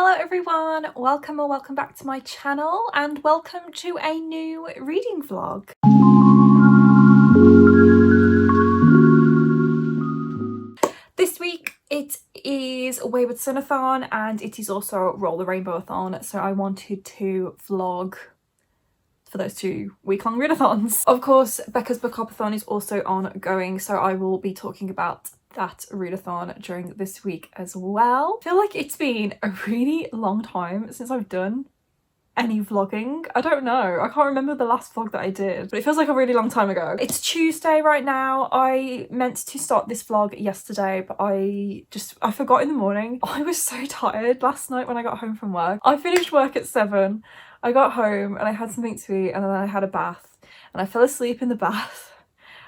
Hello everyone, welcome or welcome back to my channel and welcome to a new reading vlog. This week it is WaywardSonAthon and it is also the Rainbow-thon, so I wanted to vlog for those 2 week-long readathons. Of course, Becca's Bookoplathon is also ongoing, so I will be talking about that readathon during this week as well. I feel like it's been a really long time since I've done any vlogging. I don't know, I can't remember the last vlog that I did, but it feels like a really long time ago. It's Tuesday right now. I meant to start this vlog yesterday, but I forgot in the morning. I was so tired last night when I got home from work. I finished work at 7. I got home and I had something to eat and then I had a bath and I fell asleep in the bath.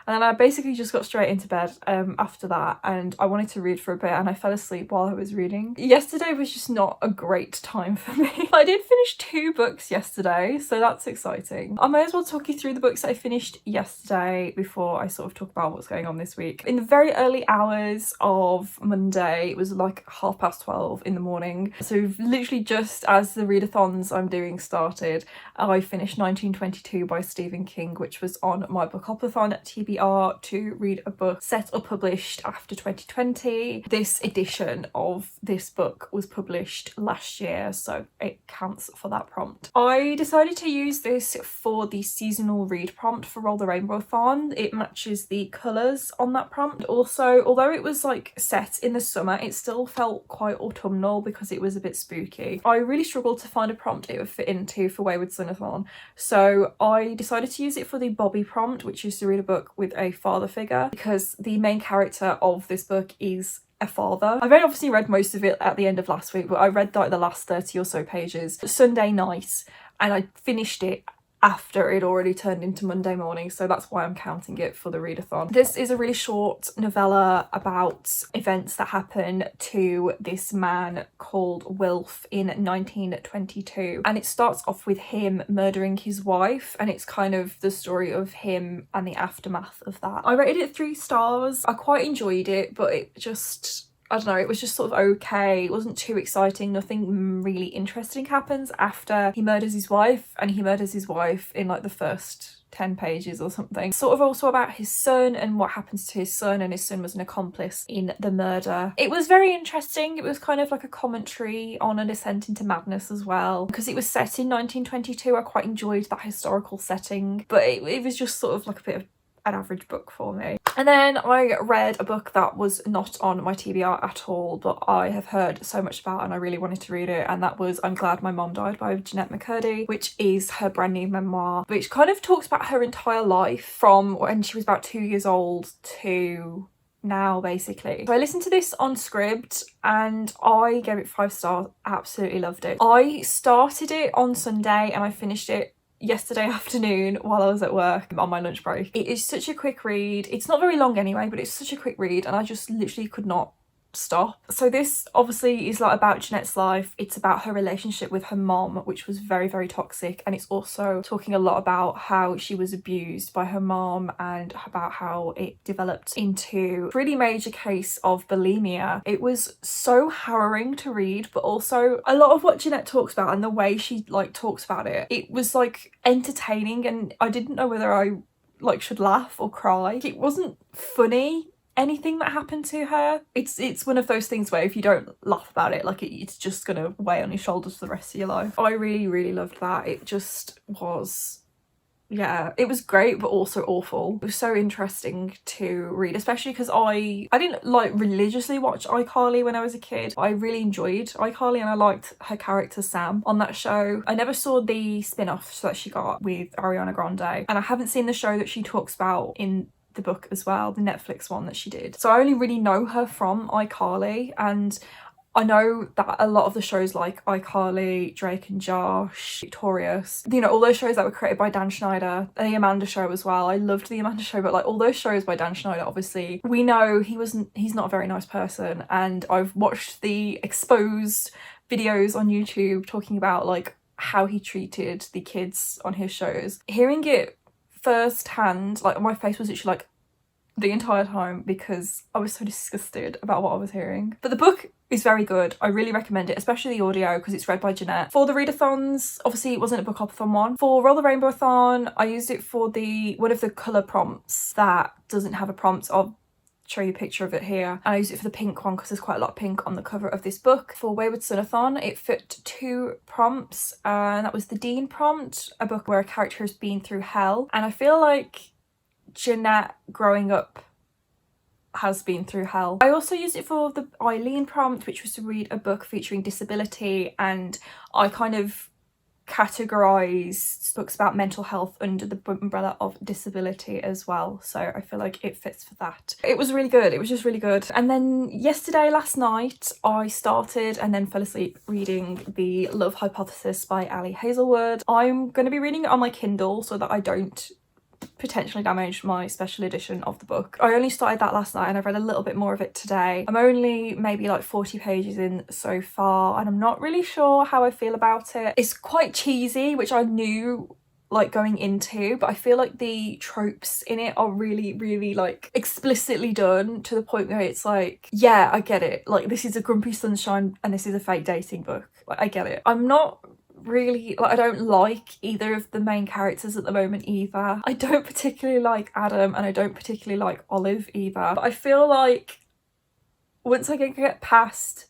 And then I basically just got straight into bed after that, and I wanted to read for a bit and I fell asleep while I was reading. Yesterday was just not a great time for me. I did finish 2 books yesterday, so that's exciting. I may as well talk you through the books that I finished yesterday before I sort of talk about what's going on this week. In the very early hours of Monday, it was like 12:30 in the morning. So literally just as the readathons I'm doing started, I finished 1922 by Stephen King, which was on my Bookoplathon at TBR to read a book set or published after 2020. This edition of this book was published last year, so it counts for that prompt. I decided to use this for the seasonal read prompt for Roll the Rainbow-thon. It matches the colours on that prompt. Also, although it was like set in the summer, it still felt quite autumnal because it was a bit spooky. I really struggled to find a prompt it would fit into for WaywardSonAthon, so I decided to use it for the Bobby prompt, which is to read a book with a father figure, because the main character of this book is a father. I've obviously read most of it at the end of last week, but I read like the last 30 or so pages Sunday night and I finished it after it already turned into Monday morning, so that's why I'm counting it for the readathon. This is a really short novella about events that happen to this man called Wilf in 1922, and it starts off with him murdering his wife, and it's kind of the story of him and the aftermath of that. I rated it 3 stars. I quite enjoyed it, but it just, I don't know, it was just sort of okay. It wasn't too exciting. Nothing really interesting happens after he murders his wife, and he murders his wife in like the first 10 pages or something. Sort of also about his son and what happens to his son, and his son was an accomplice in the murder. It was very interesting. It was kind of like a commentary on a descent into madness as well. Because it was set in 1922, I quite enjoyed that historical setting, but it was just sort of like a bit of an average book for me. And then I read a book that was not on my TBR at all, but I have heard so much about and I really wanted to read it, and that was I'm Glad My Mom Died by Jeanette McCurdy, which is her brand new memoir, which kind of talks about her entire life from when she was about 2 years old to now, basically. So I listened to this on Scribd and I gave it 5 stars. Absolutely loved it. I started it on Sunday and I finished it yesterday afternoon while I was at work on my lunch break. It is such a quick read. It's not very long anyway, but it's such a quick read and I just literally could not stop. So this obviously is like about Jeanette's life. It's about her relationship with her mom, which was very, very toxic, and it's also talking a lot about how she was abused by her mom and about how it developed into a really major case of bulimia. It was so harrowing to read, but also a lot of what Jeanette talks about and the way she like talks about it, it was like entertaining, and I didn't know whether I like should laugh or cry. It wasn't funny, anything that happened to her. It's one of those things where if you don't laugh about it, like it's just gonna weigh on your shoulders for the rest of your life. I really loved that. It just was, yeah, it was great but also awful. It was so interesting to read, especially because I didn't like religiously watch iCarly when I was a kid. I really enjoyed iCarly and I liked her character Sam on that show. I never saw the spin-off that she got with Ariana Grande, and I haven't seen the show that she talks about in the book as well, the Netflix one that she did. So I only really know her from iCarly, and I know that a lot of the shows like iCarly, Drake and Josh, Victorious, you know, all those shows that were created by Dan Schneider, the Amanda Show as well. I loved the Amanda Show, but like all those shows by Dan Schneider, obviously we know he's not a very nice person, and I've watched the exposed videos on YouTube talking about like how he treated the kids on his shows. Hearing it first hand, like my face was literally like the entire time because I was so disgusted about what I was hearing. But the book is very good. I really recommend it, especially the audio because it's read by Jeanette. For the readathons, obviously it wasn't a Bookoplathon one. For Roll the Rainbow-thon, I used it for one of the colour prompts that doesn't have a prompt. I'll show you a picture of it here. And I used it for the pink one because there's quite a lot of pink on the cover of this book. For WaywardSonAthon, it fit 2 prompts, and that was the Dean prompt, a book where a character has been through hell. And I feel like Jeanette growing up has been through hell. I also used it for the Eileen prompt, which was to read a book featuring disability, and I kind of categorised books about mental health under the umbrella of disability as well, so I feel like it fits for that. It was really good, it was just really good. And then last night I started and then fell asleep reading The Love Hypothesis by Ali Hazelwood. I'm going to be reading it on my Kindle so that I don't potentially damaged my special edition of the book. I only started that last night and I've read a little bit more of it today. I'm only maybe like 40 pages in so far and I'm not really sure how I feel about it. It's quite cheesy, which I knew like going into, but I feel like the tropes in it are really like explicitly done to the point where it's like, yeah, I get it, like this is a Grumpy Sunshine and this is a fake dating book. Like, I get it. I'm not really, like, I don't like either of the main characters at the moment either. I don't particularly like Adam and I don't particularly like Olive either, but I feel like once I get past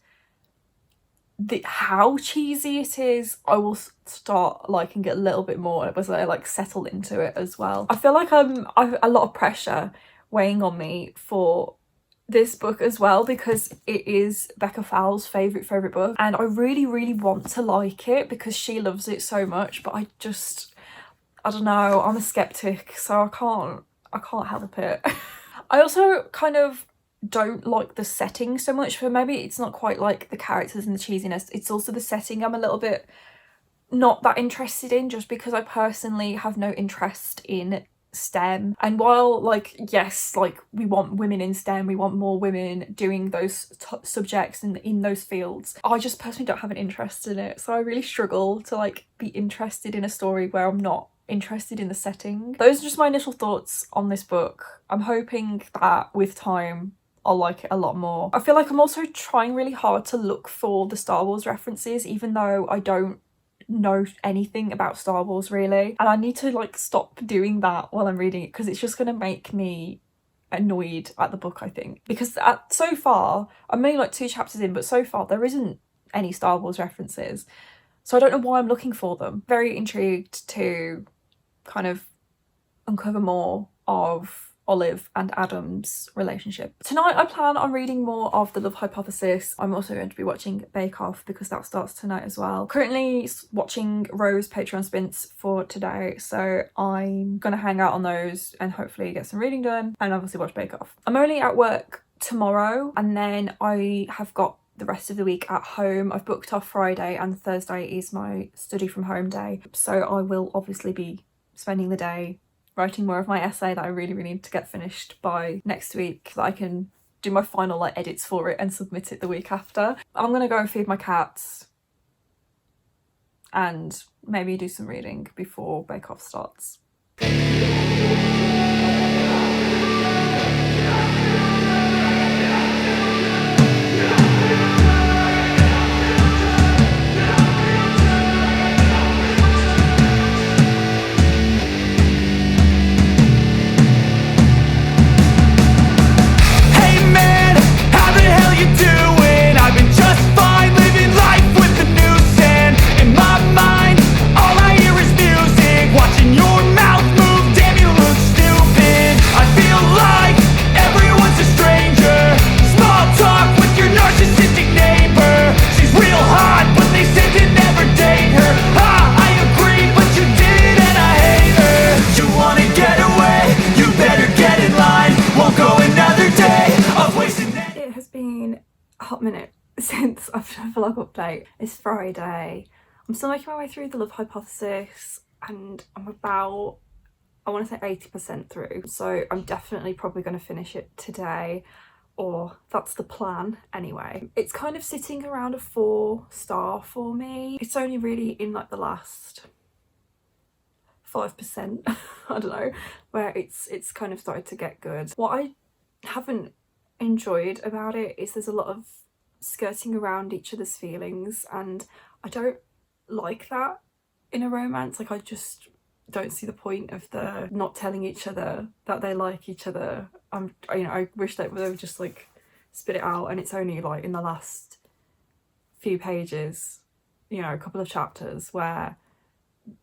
how cheesy it is, I will start liking it a little bit more as I like settle into it as well. I feel like I've a lot of pressure weighing on me for this book as well because it is Becca Fowle's favourite book and I really want to like it because she loves it so much, but I don't know, I'm a skeptic, so I can't help it. I also kind of don't like the setting so much, but maybe it's not quite like the characters and the cheesiness, it's also the setting I'm a little bit not that interested in, just because I personally have no interest in STEM. And while like yes, like we want women in STEM, we want more women doing those subjects and in those fields, I just personally don't have an interest in it, so I really struggle to like be interested in a story where I'm not interested in the setting. Those are just my initial thoughts on this book. I'm hoping that with time I'll like it a lot more. I feel like I'm also trying really hard to look for the Star Wars references, even though I don't know anything about Star Wars really, and I need to like stop doing that while I'm reading it because it's just going to make me annoyed at the book, I think, because so far I'm only like 2 chapters in, but so far there isn't any Star Wars references, so I don't know why I'm looking for them. Very intrigued to kind of uncover more of Olive and Adam's relationship. Tonight I plan on reading more of The Love Hypothesis. I'm also going to be watching Bake Off because that starts tonight as well. Currently watching Rose Patreon sprints for today, so I'm gonna hang out on those and hopefully get some reading done and obviously watch Bake Off. I'm only at work tomorrow and then I have got the rest of the week at home. I've booked off Friday and Thursday is my study from home day, so I will obviously be spending the day writing more of my essay that I really need to get finished by next week so that I can do my final like edits for it and submit it the week after. I'm gonna go and feed my cats and maybe do some reading before Bake Off starts. Minute since I've done a vlog update. It's Friday. I'm still making my way through The Love Hypothesis and I'm about, I want to say 80% through, so I'm definitely probably going to finish it today, or that's the plan anyway. It's kind of sitting around a 4-star for me. It's only really in like the last 5% I don't know, where it's kind of started to get good. What I haven't enjoyed about it is there's a lot of skirting around each other's feelings, and I don't like that in a romance. Like, I just don't see the point of the not telling each other that they like each other. I wish that they would just like spit it out, and it's only like in the last few pages, a couple of chapters, where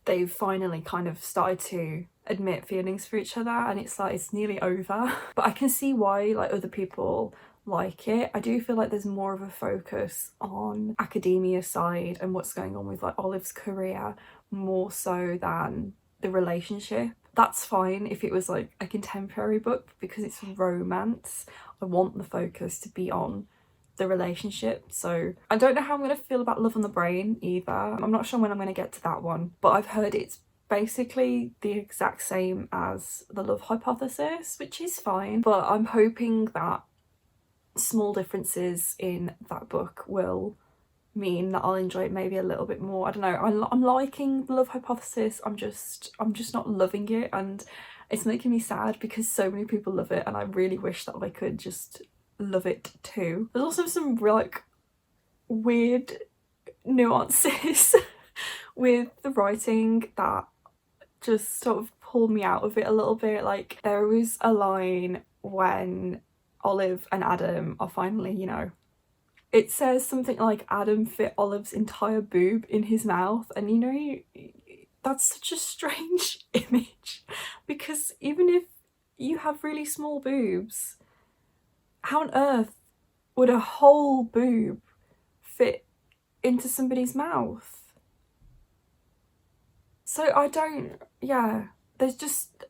they've finally kind of started to admit feelings for each other, and it's like it's nearly over. But I can see why like other people like it. I do feel like there's more of a focus on academia side and what's going on with like Olive's career, more so than the relationship. That's fine if it was like a contemporary book, because it's romance. I want the focus to be on the relationship. So I don't know how I'm going to feel about Love on the Brain either. I'm not sure when I'm going to get to that one, but I've heard it's basically the exact same as The Love Hypothesis, which is fine, but I'm hoping that small differences in that book will mean that I'll enjoy it maybe a little bit more. I don't know, I'm liking The Love Hypothesis, I'm just not loving it, and it's making me sad because so many people love it, and I really wish that I could just love it too. There's also some like weird nuances with the writing that just sort of pulled me out of it a little bit. Like, there was a line when Olive and Adam are finally, it says something like Adam fit Olive's entire boob in his mouth, and that's such a strange image, because even if you have really small boobs, how on earth would a whole boob fit into somebody's mouth? So there's just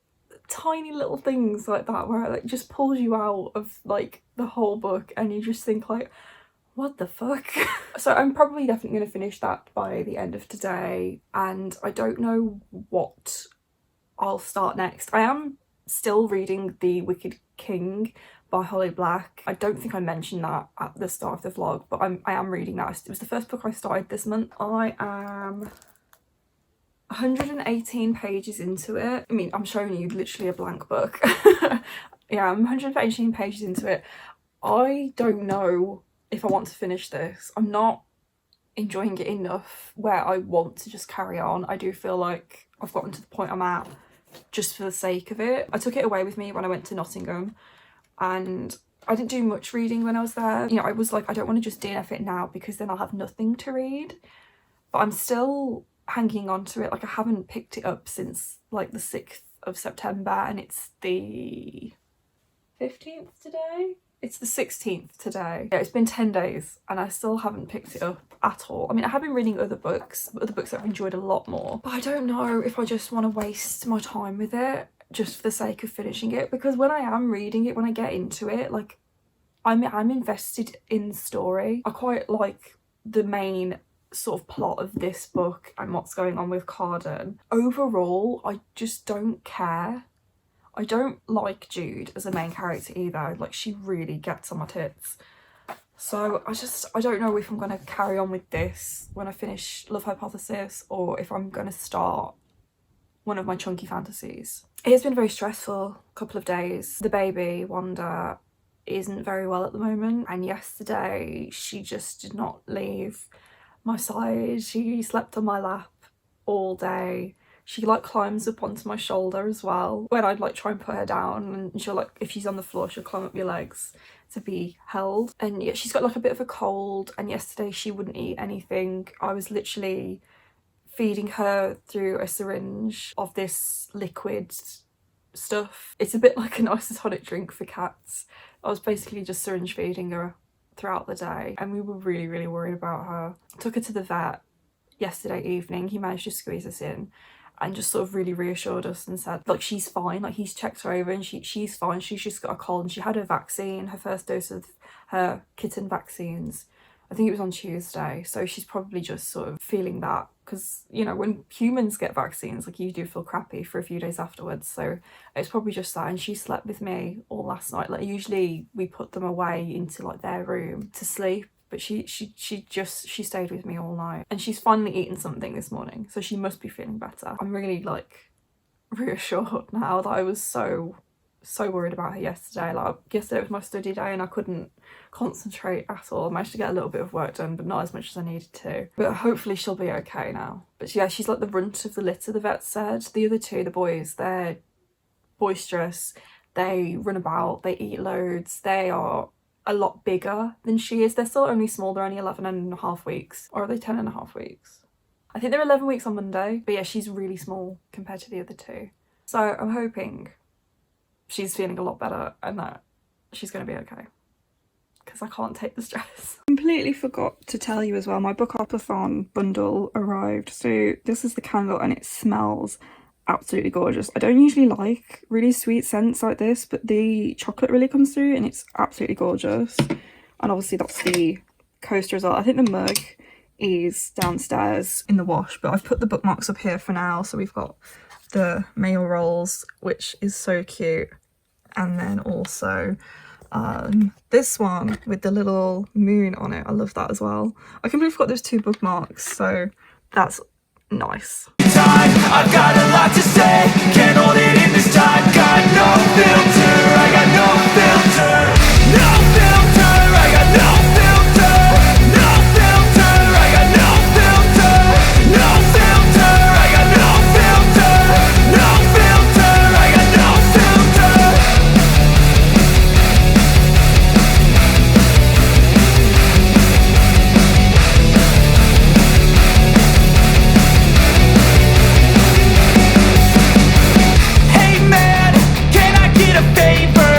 tiny little things like that where it like just pulls you out of like the whole book, and you just think like, what the fuck? So I'm probably definitely going to finish that by the end of today, and I don't know what I'll start next. I am still reading The Wicked King by Holly Black. I don't think I mentioned that at the start of the vlog, but I am reading that. It was the first book I started this month. I am 118 pages into it. I mean, I'm showing you literally a blank book. Yeah, I'm 118 pages into it. I don't know if I want to finish this. I'm not enjoying it enough where I want to just carry on. I do feel like I've gotten to the point I'm at just for the sake of it. I took it away with me when I went to Nottingham, and I didn't do much reading when I was there. I was like, I don't want to just DNF it now because then I'll have nothing to read. But I'm still hanging on to it. Like, I haven't picked it up since like the 6th of September, and it's the 15th today? It's the 16th today. Yeah, it's been 10 days and I still haven't picked it up at all. I mean, I have been reading other books that I've enjoyed a lot more, but I don't know if I just want to waste my time with it just for the sake of finishing it, because when I am reading it, when I get into it, like, I'm invested in the story. I quite like the main sort of plot of this book and what's going on with Carden. Overall, I just don't care. I don't like Jude as a main character either. Like, she really gets on my tits. So I don't know if I'm going to carry on with this when I finish Love Hypothesis, or if I'm going to start one of my chunky fantasies. It has been a very stressful couple of days. The baby, Wanda, isn't very well at the moment, and yesterday she just did not leave my side. She slept on my lap all day. She like climbs up onto my shoulder as well when I'd like try and put her down, and she'll like, if she's on the floor, she'll climb up your legs to be held. And yeah, she's got like a bit of a cold, and yesterday she wouldn't eat anything. I was literally feeding her through a syringe of this liquid stuff. It's a bit like an isotonic drink for cats. I was basically just syringe feeding her throughout the day, and we were really worried about her. Took her to the vet yesterday evening. He managed to squeeze us in and just sort of really reassured us and said, like, she's fine. Like, he's checked her over and she's fine. She's just got a cold, and she had her vaccine, her first dose of her kitten vaccines. I think it was on Tuesday. So she's probably just sort of feeling that, because, when humans get vaccines, like, you do feel crappy for a few days afterwards. So it's probably just that. And she slept with me all last night. Like, usually we put them away into like their room to sleep, but she stayed with me all night, and she's finally eaten something this morning, so she must be feeling better. I'm really like reassured now that I was so so worried about her yesterday. Like, yesterday was my study day and I couldn't concentrate at all. I managed to get a little bit of work done, but not as much as I needed to. But hopefully she'll be okay now. But yeah, she's like the runt of the litter, the vet said. The other two, the boys, they're boisterous, they run about, they eat loads, they are a lot bigger than she is. They're still only small, they're only 11.5 weeks. Or are they 10.5 weeks? I think they're 11 weeks on Monday. But yeah, she's really small compared to the other two. So I'm hoping she's feeling a lot better and that she's going to be okay, because I can't take the stress. Completely forgot to tell you as well, my Bookoplathon bundle arrived. So this is the candle and it smells absolutely gorgeous. I don't usually like really sweet scents like this, but the chocolate really comes through and it's absolutely gorgeous. And obviously that's the coaster as well. I think the mug is downstairs in the wash, but I've put the bookmarks up here for now. So we've got the mail rolls, which is so cute, and then also this one with the little moon on it. I love that as well. I completely forgot there's 2 bookmarks, so that's nice. I've got a lot to say, can't hold it in this time. Got no filter, I got no filter. No filter, I got no filter. No filter, I got no filter. No filter, I got no filter. No filter, I got no filter. Hey man, can I get a favor?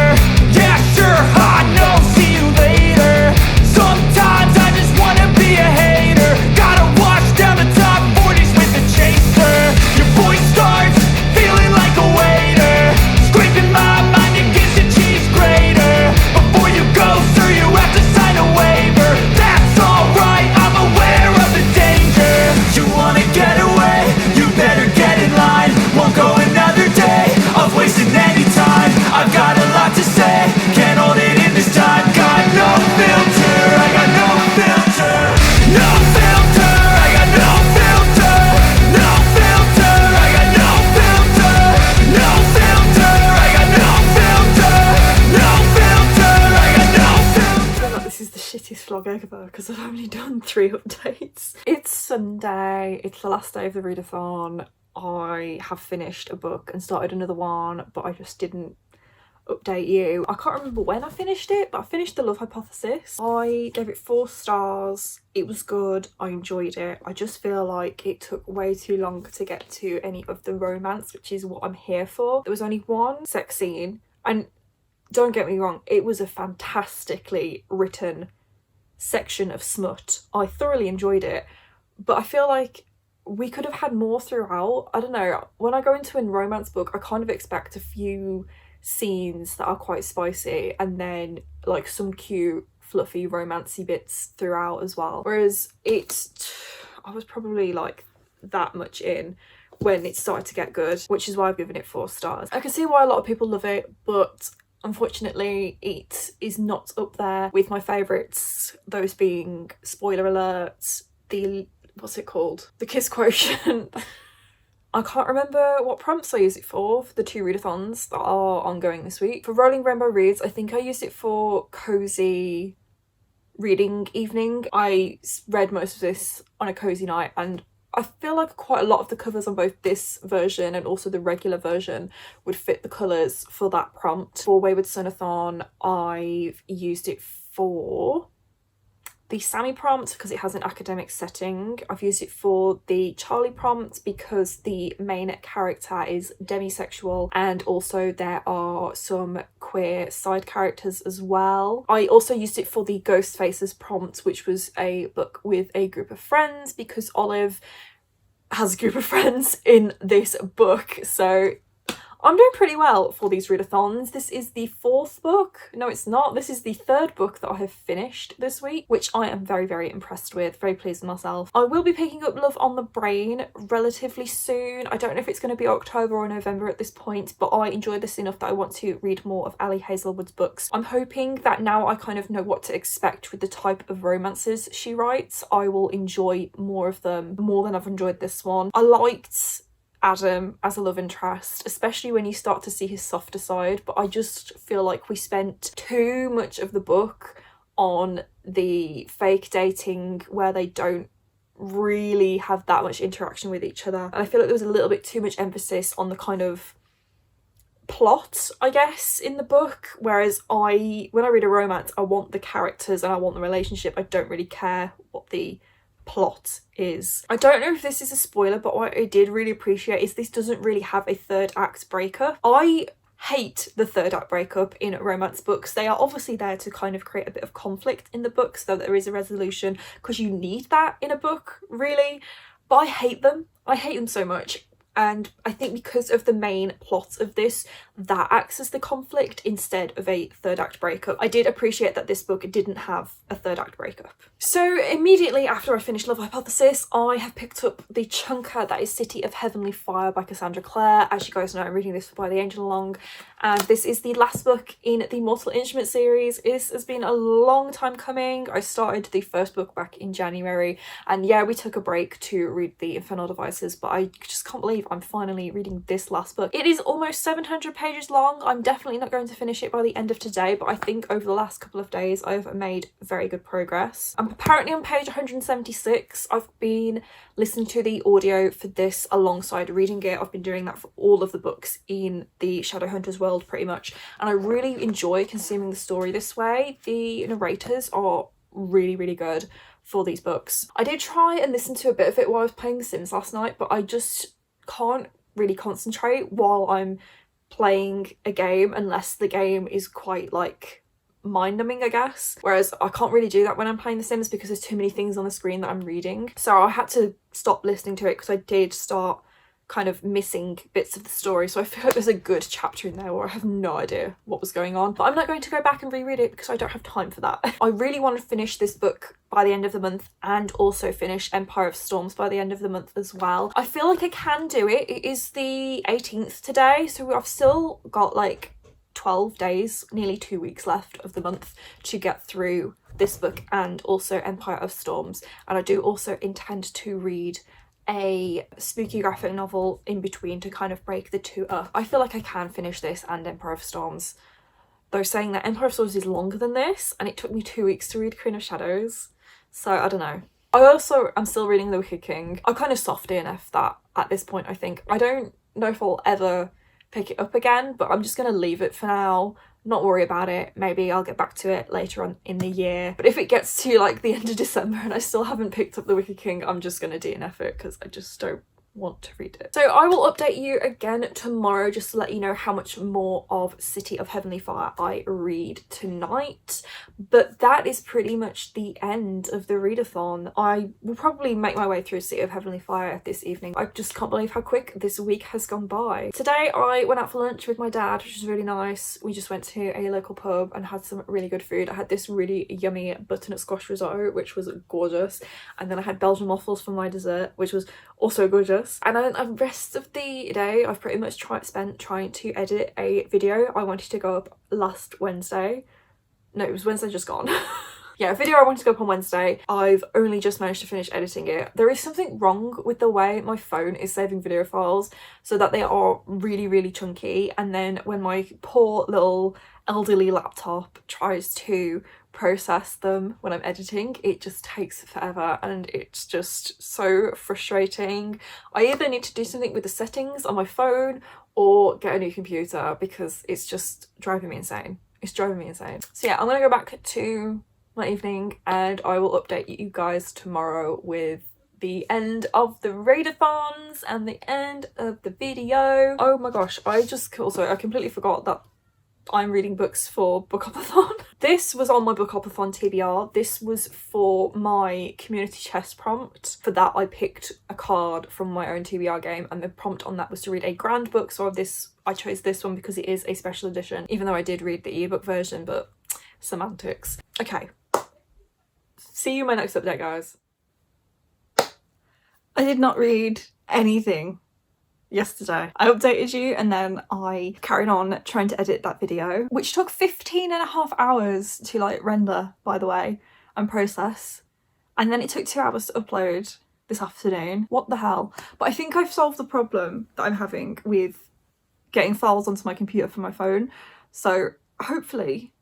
Yeah, sure, I know, see you later. Sometimes I just wanna be a hater. Gotta wash down the top 40s with a chaser. Your voice starts feeling like a waiter, scraping my mind against a cheese grater. Before you go, sir, you have to sign a waiver. That's alright, I'm aware of the danger. You wanna get away, you better get in line. Won't go another day of wasting any time. I've got a lot to say, can't hold it in this time. Got no filter, I got no filter. No filter, I got no filter. No filter, I got no filter. No filter, I got no filter. No filter, I got no filter. I feel like this is the shittiest vlog ever because I've only done 3 updates. It's Sunday, it's the last day of the readathon. I have finished a book and started another one, but I just didn't update you. I can't remember when I finished it, but I finished The Love Hypothesis. I gave it 4 stars. It was good, I enjoyed it. I just feel like it took way too long to get to any of the romance, which is what I'm here for. There was only 1 sex scene, and don't get me wrong, it was a fantastically written section of smut. I thoroughly enjoyed it, but I feel like we could have had more throughout. I don't know, when I go into a romance book, I kind of expect a few scenes that are quite spicy and then like some cute fluffy romancy bits throughout as well, whereas I was probably like that much in when it started to get good, which is why I've given it 4 stars. I can see why a lot of people love it, but unfortunately it is not up there with my favourites, those being, spoiler alert, the what's it called, the kiss quotient. I can't remember what prompts I use it for the 2 readathons that are ongoing this week. For Rolling Rainbow Reads, I think I used it for cozy reading evening. I read most of this on a cozy night, and I feel like quite a lot of the covers on both this version and also the regular version would fit the colours for that prompt. For WaywardSonAthon, I've used it for the Sammy prompt because it has an academic setting. I've used it for the Charlie prompt because the main character is demisexual, and also there are some queer side characters as well. I also used it for the Ghost Faces prompt, which was a book with a group of friends because Olive has a group of friends in this book. So I'm doing pretty well for these readathons. This is the 4th book. No, it's not. This is the 3rd book that I have finished this week, which I am very, very impressed with. Very pleased with myself. I will be picking up Love on the Brain relatively soon. I don't know if it's going to be October or November at this point, but I enjoyed this enough that I want to read more of Ali Hazelwood's books. I'm hoping that now I kind of know what to expect with the type of romances she writes, I will enjoy more of them, more than I've enjoyed this one. I liked Adam as a love interest, especially when you start to see his softer side, but I just feel like we spent too much of the book on the fake dating where they don't really have that much interaction with each other, and I feel like there was a little bit too much emphasis on the kind of plot, I guess, in the book, whereas when I read a romance, I want the characters and I want the relationship. I don't really care what the plot is. I don't know if this is a spoiler, but what I did really appreciate is this doesn't really have a third act breakup. I hate the third act breakup in romance books. They are obviously there to kind of create a bit of conflict in the book so there is a resolution, because you need that in a book, really, but I hate them. I hate them so much. And I think because of the main plot of this, that acts as the conflict instead of a third act breakup. I did appreciate that this book didn't have a third act breakup. So immediately after I finished Love Hypothesis, I have picked up the chunker that is City of Heavenly Fire by Cassandra Clare. As you guys know, I'm reading this by the Angel Along, and this is the last book in the Mortal Instrument series. This has been a long time coming. I started the first book back in January, and yeah, we took a break to read the Infernal Devices, but I just can't believe I'm finally reading this last book. It is almost 700 pages long. I'm definitely not going to finish it by the end of today, but I think over the last couple of days I've made very good progress. I'm apparently on page 176. I've been listening to the audio for this alongside reading it. I've been doing that for all of the books in the Shadowhunters world pretty much, and I really enjoy consuming the story this way. The narrators are really, really good for these books. I did try and listen to a bit of it while I was playing The Sims last night, but I just can't really concentrate while I'm playing a game unless the game is quite like mind-numbing, I guess, whereas I can't really do that when I'm playing The Sims because there's too many things on the screen that I'm reading. So I had to stop listening to it because I did start kind of missing bits of the story, so I feel like there's a good chapter in there where I have no idea what was going on, but I'm not going to go back and reread it because I don't have time for that. I really want to finish this book by the end of the month and also finish Empire of Storms by the end of the month as well. I feel like I can do it. It is the 18th today, so I've still got like 12 days, nearly 2 weeks left of the month to get through this book and also Empire of Storms, and I do also intend to read a spooky graphic novel in between to kind of break the two up. I feel like I can finish this and Empire of Storms, though saying that Empire of Storms is longer than this and it took me 2 weeks to read Queen of Shadows, so I don't know. I'm still reading The Wicked King. I'm kind of soft DNF that at this point. I think I don't know if I'll ever pick it up again, but I'm just gonna leave it for now, not worry about it. Maybe I'll get back to it later on in the year, but if it gets to like the end of December and I still haven't picked up The Wicked King, I'm just gonna DNF it because I just don't want to read it. So I will update you again tomorrow just to let you know how much more of City of Heavenly Fire I read tonight, but that is pretty much the end of the readathon. I will probably make my way through City of Heavenly Fire this evening. I just can't believe how quick this week has gone by. Today I went out for lunch with my dad, which was really nice. We just went to a local pub and had some really good food. I had this really yummy butternut squash risotto, which was gorgeous, and then I had Belgian waffles for my dessert, which was also gorgeous. And then the rest of the day I've pretty much spent trying to edit a video I wanted to go up last Wednesday. No, it was Wednesday just gone. Yeah, a video I wanted to go up on Wednesday. I've only just managed to finish editing it. There is something wrong with the way my phone is saving video files, so that they are really, really chunky, and then when my poor little elderly laptop tries to process them when I'm editing, it just takes forever and it's just so frustrating. I either need to do something with the settings on my phone or get a new computer because it's just driving me insane. It's driving me insane. So yeah, I'm gonna go back to my evening and I will update you guys tomorrow with the end of the readathons and the end of the video. Oh my gosh, I completely forgot that I'm reading books for Bookoplathon. This was on my Bookoplathon TBR. This was for my community chest prompt. For that I picked a card from my own TBR game and the prompt on that was to read a grand book, so I chose this one because it is a special edition, even though I did read the ebook version, but semantics. Okay, see you in my next update, guys. I did not read anything yesterday. I updated you and then I carried on trying to edit that video, which took 15.5 hours to like render, by the way, and process, and then it took 2 hours to upload this afternoon. What the hell? But I think I've solved the problem that I'm having with getting files onto my computer from my phone. So hopefully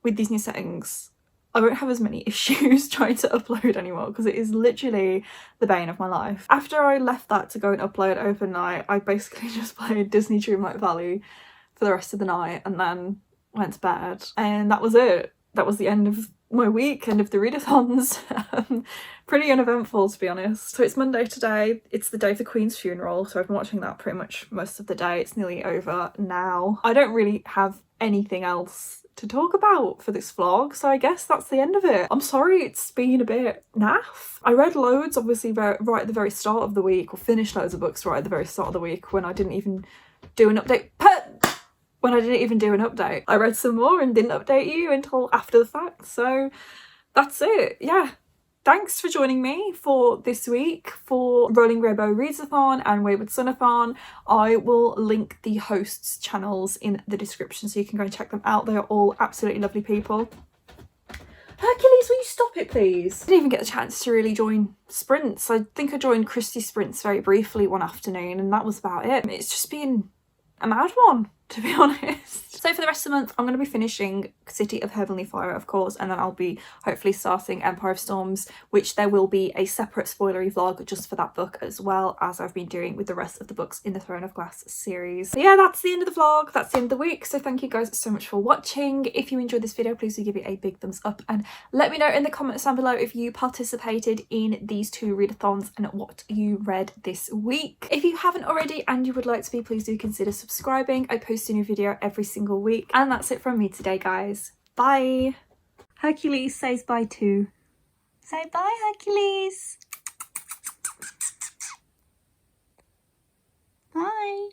with these new settings, I won't have as many issues trying to upload anymore, because it is literally the bane of my life. After I left that to go and upload overnight, I basically just played Disney Dreamlight Valley for the rest of the night and then went to bed. And that was it. That was the end of my week, end of the readathons. Pretty uneventful, to be honest. So it's Monday today. It's the day of the Queen's funeral, so I've been watching that pretty much most of the day. It's nearly over now. I don't really have anything else to talk about for this vlog, so I guess that's the end of it. I'm sorry it's been a bit naff. I read loads obviously right at the very start of the week, or finished loads of books right at the very start of the week when I didn't even do an update. I read some more and didn't update you until after the fact, so that's it. Yeah, thanks for joining me for this week for Rolling Rainbow Readathon and WaywardSonAthon. I will link the hosts' channels in the description so you can go and check them out. They are all absolutely lovely people. Hercules, will you stop it please? I didn't even get the chance to really join sprints. I think I joined Christie's sprints very briefly one afternoon and that was about it. It's just been a mad one, to be honest. So for the rest of the month, I'm going to be finishing City of Heavenly Fire, of course, and then I'll be hopefully starting Empire of Storms, which there will be a separate spoilery vlog just for that book, as well as I've been doing with the rest of the books in the Throne of Glass series. So yeah, that's the end of the vlog. That's the end of the week. So thank you guys so much for watching. If you enjoyed this video, please do give it a big thumbs up and let me know in the comments down below if you participated in these two readathons and what you read this week. If you haven't already and you would like to be, please do consider subscribing. I post a new video every single week. And that's it from me today, guys. Bye. Hercules says bye too. Say bye, Hercules. Bye.